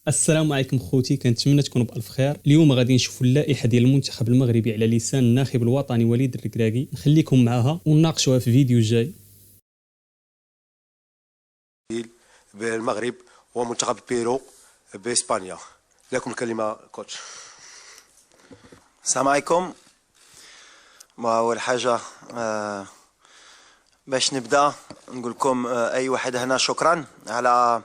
السلام عليكم خوتي، كنتمنى تكونوا بالف خير. اليوم غادي نشوفوا اللائحه ديال المنتخب المغربي على لسان الناخب الوطني وليد الركراكي. نخليكم معها ونناقشوها في فيديو جاي. بالمغرب ومنتخب بيرو باسبانيا. لكم الكلمه كوتش. السلام عليكم. اول حاجه باش نبدا نقول لكم اي واحد هنا شكرا على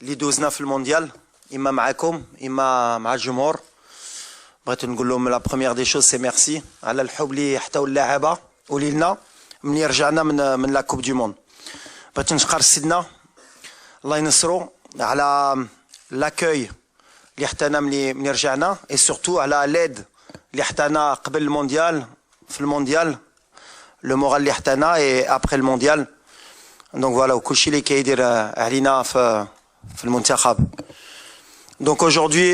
اللي دوزنا في المونديال، اما معكم اما مع الجمهور. بغيت نقول لهم لا بروميير دي شوز سي ميرسي على الحب اللي حتاو اللاعبه ولينا ملي رجعنا من لا كوب دو موند. بغيت نشكر سيدنا الله ينصرو على لاكوي اللي حتانا ملي رجعنا، اي سورتو على ليد اللي حتانا قبل المونديال في المونديال، لو مورال اللي حتانا اي ابري المونديال. دونك فوالا وكلشي اللي كيدير علينا في المنتخب. Donc aujourd'hui,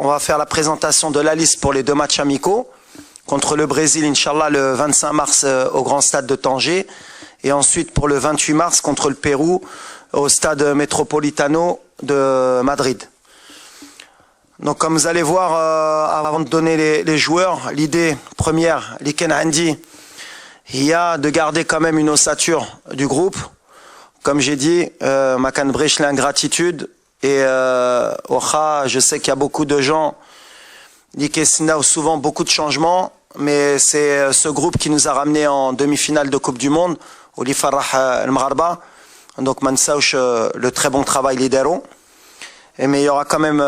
on va faire la présentation de la liste pour les deux matchs amicaux contre le Brésil, Inch'Allah, le 25 mars au Grand Stade de Tanger, et ensuite pour le 28 mars contre le Pérou au Stade Metropolitano de Madrid. Donc comme vous allez voir, avant de donner les joueurs, l'idée première, l'Iken Handi, il y a de garder quand même une ossature du groupe. Comme j'ai dit, Makan Brech, l'ingratitude. Et je sais qu'il y a beaucoup de gens qui ont souvent beaucoup de changements, mais c'est ce groupe qui nous a ramenés en demi-finale de Coupe du Monde, au Farah El Mgharba. Donc Mansaouch, le très bon travail lidéraux. Mais il y aura quand même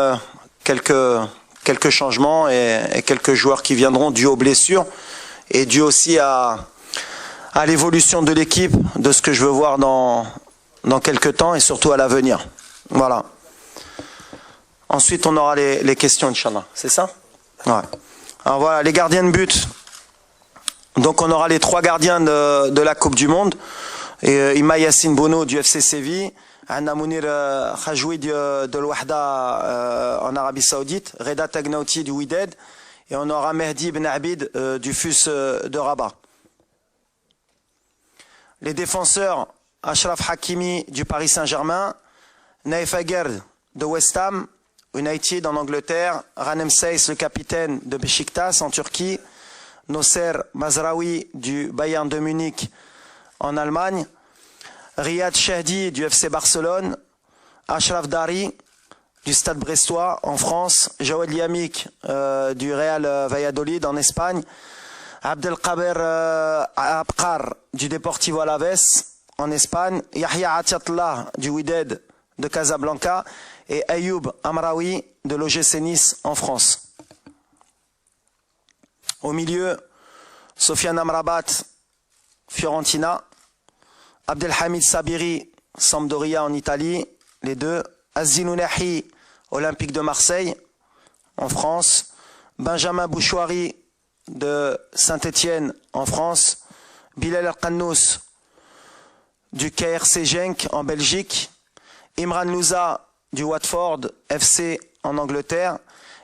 quelques changements et quelques joueurs qui viendront dû aux blessures et dû aussi à l'évolution de l'équipe, de ce que je veux voir dans quelques temps et surtout à l'avenir. Voilà. Ensuite, on aura les questions, Inch'Allah. C'est ça? Ouais. Alors voilà, les gardiens de but. Donc on aura les trois gardiens de la Coupe du Monde. Ima Yassine Bono du FC Séville, Anna Mounir Khajoui de l'Ouahda en Arabie Saoudite, Reda Tagnauti du Wydad, et on aura Mehdi Ben Abid du FUS de Rabat. Les défenseurs, Achraf Hakimi du Paris Saint-Germain, Naif Aguerd de West Ham United en Angleterre, Ranem Seyss, le capitaine de Beşiktaş en Turquie, Nosser Mazraoui du Bayern de Munich en Allemagne, Riyad Chehdi du FC Barcelone, Achraf Dari du Stade Brestois en France, Jawed Liamik du Real Valladolid en Espagne, Abdelkader Abkar du Deportivo Alavés en Espagne, Yahya Atiatullah du Wydad de Casablanca et Ayoub Amraoui de l'OGC Nice en France. Au milieu, Sofiane Amrabat, Fiorentina, Abdelhamid Sabiri, Sampdoria en Italie, les deux, Azinounahi, Olympique de Marseille en France, Benjamin Bouchouari de Saint-Étienne en France, Bilal El-Qannous du KRC Genk en Belgique, Imran Louza du Watford FC en Angleterre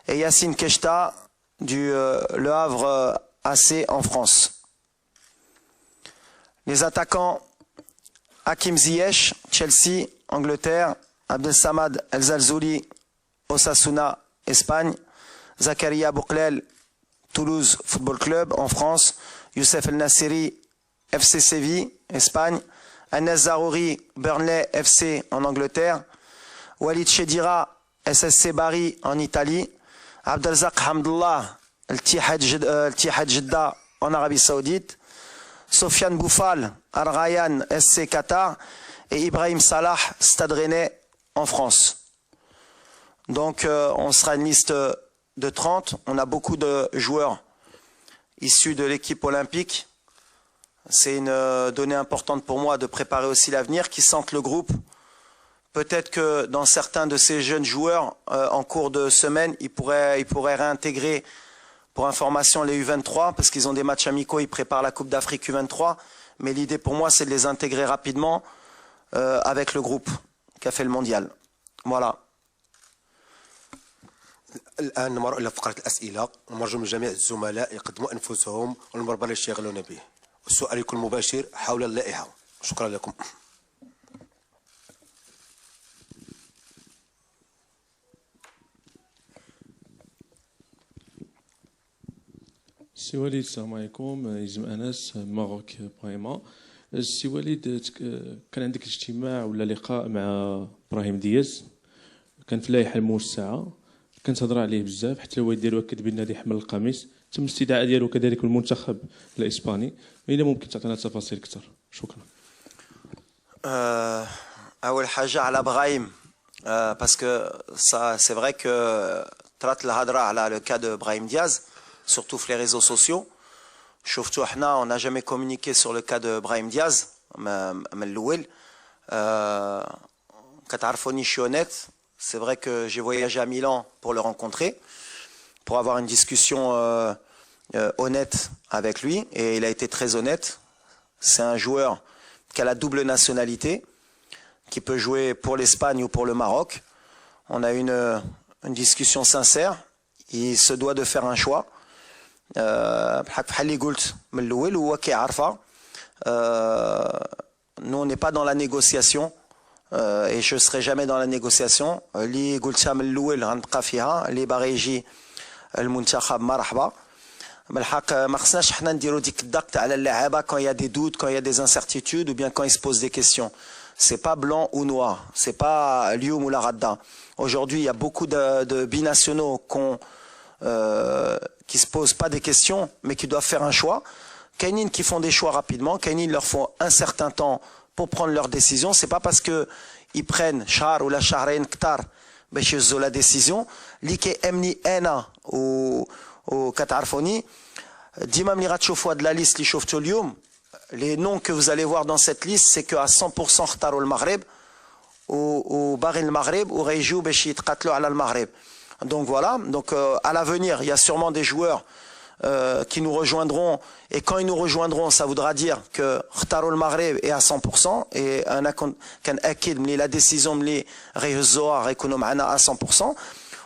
et Yassine Keshta du Le Havre AC en France. Les attaquants, Hakim Ziyech, Chelsea, Angleterre, Abdel Samad El Zalzouli, Osasuna, Espagne, Zakaria Bouklel, Toulouse Football Club en France, Youssef El Nassiri, FC Séville, Espagne, Anes Zarouri, Burnley FC en Angleterre, Walid Chedira, SSC Bari en Italie, Abdelzak Hamdullah, El Tihad Jeddah en Arabie Saoudite, Sofiane Boufal, Al Rayyan SC Qatar et Ibrahim Salah, Stade Rennais en France. Donc on sera une liste de 30. On a beaucoup de joueurs issus de l'équipe olympique. C'est une donnée importante pour moi de préparer aussi l'avenir, qui sentent le groupe. Peut-être que dans certains de ces jeunes joueurs, en cours de semaine, ils pourraient réintégrer, pour information, les U23, parce qu'ils ont des matchs amicaux, ils préparent la Coupe d'Afrique U23. Mais l'idée pour moi, c'est de les intégrer rapidement avec le groupe qui a fait le mondial. Voilà. الآن نمر إلى فقرة الأسئلة، ونرجو من جميع الزملاء يقدموا أنفسهم والمربع اللي يشتغلون به. السؤال يكون مباشر حول اللائحة. شكرا لكم. سي وليد السلام عليكم. يزم انس ماروك برايما. سي وليد كان عندك اجتماع ولا لقاء مع ابراهيم دياز، كان في اللائحه الموسعه، كان تهضر عليه بزاف، حتى الوالد ديالو اكد بان هذه حمل القميص، تم الاستدعاء ديالو كذلك المنتخب الاسباني. الا ممكن تعطينا تفاصيل اكثر؟ شكرا. اول حاجه على ابراهيم، parce que ça c'est vrai que طرات الهضره على le cas de Brahim Diaz surtout في les réseaux sociaux. شفتوا احنا on n'a jamais communiqué sur le cas de Brahim Diaz من الاول. كتعرفوني je suis honnête. C'est vrai que j'ai voyagé à Milan pour le rencontrer, pour avoir une discussion honnête avec lui, et il a été très honnête. C'est un joueur qui a la double nationalité, qui peut jouer pour l'Espagne ou pour le Maroc. On a une discussion sincère. Il se doit de faire un choix. Nous, on n'est pas dans la négociation. Et je ne serai jamais dans la négociation. اللي قلتها من الأول غنبقى فيها. اللي باغي يجي المنتخب مرحبا. بالحق ما خصناش حنا نديروا ديك الضغط على اللعابه quand il y a des doutes, quand il y a des incertitudes ou bien quand ils se posent des questions. C'est pas blanc ou noir. C'est pas اليوم ولا غدا. Aujourd'hui, il y a beaucoup de binationaux qui se posent pas des questions mais qui doivent faire un choix. كاينين qui font des choix rapidement, كاينين il leur faut un certain temps pour prendre leur décision. C'est pas parce que ils prennent شهر ولا شهرين كتار باش يهزوا la décision. اللي كيأمني انا وكتعرفوني ديما ملي غتشوفوا هاد لا ليست اللي شفتوا اليوم, les noms que vous allez voir dans cette liste c'est que à 100% اختاروا المغرب وباغي المغرب وغيجيو باش يتقاتلوا على المغرب. Donc voilà, donc à l'avenir, il y a sûrement des joueurs qui nous rejoindront, et quand ils nous rejoindront, ça voudra dire que اختاروا المغرب est à 100%, et انا كنأكد ملي la décision ملي غيهزوها غيكونوا معنا à 100%.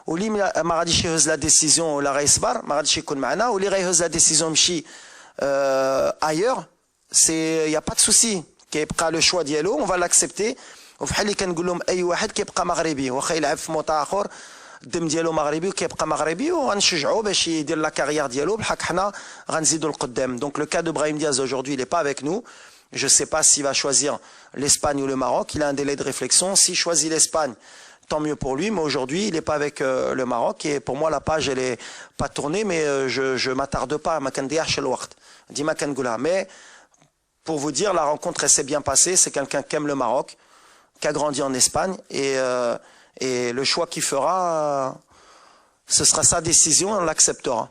واللي ما غاديش يهز لا ديسيزيون ولا غيصبر ما غاديش يكون معنا, واللي غيهز لا ديسيزيون يمشي ailleurs, c'est y a pas de souci, كيبقى لو شوا ديالو on va l'accepter. وفحال اللي كنقول لهم اي واحد كيبقى مغربي واخا يلعب في موطا اخر الدم ديالو مغربي وكيبقى مغربي, وغنشجعوه باش يدير لا كارير ديالو بالحق حنا غنزيدوا القدام. Donc le cas de Brahim Diaz aujourd'hui il est pas avec nous. Je sais pas s'il va choisir l'Espagne ou le Maroc, il a un délai de réflexion. S'il choisit l'Espagne, tant mieux pour lui, mais aujourd'hui il n'est pas avec le Maroc, et pour moi la page elle est pas tournée, mais je m'attarde pas, mais pour vous dire, la rencontre elle s'est bien passée. C'est quelqu'un qui aime le Maroc, qui a grandi en Espagne, et le choix qu'il fera, ce sera sa décision, on l'acceptera.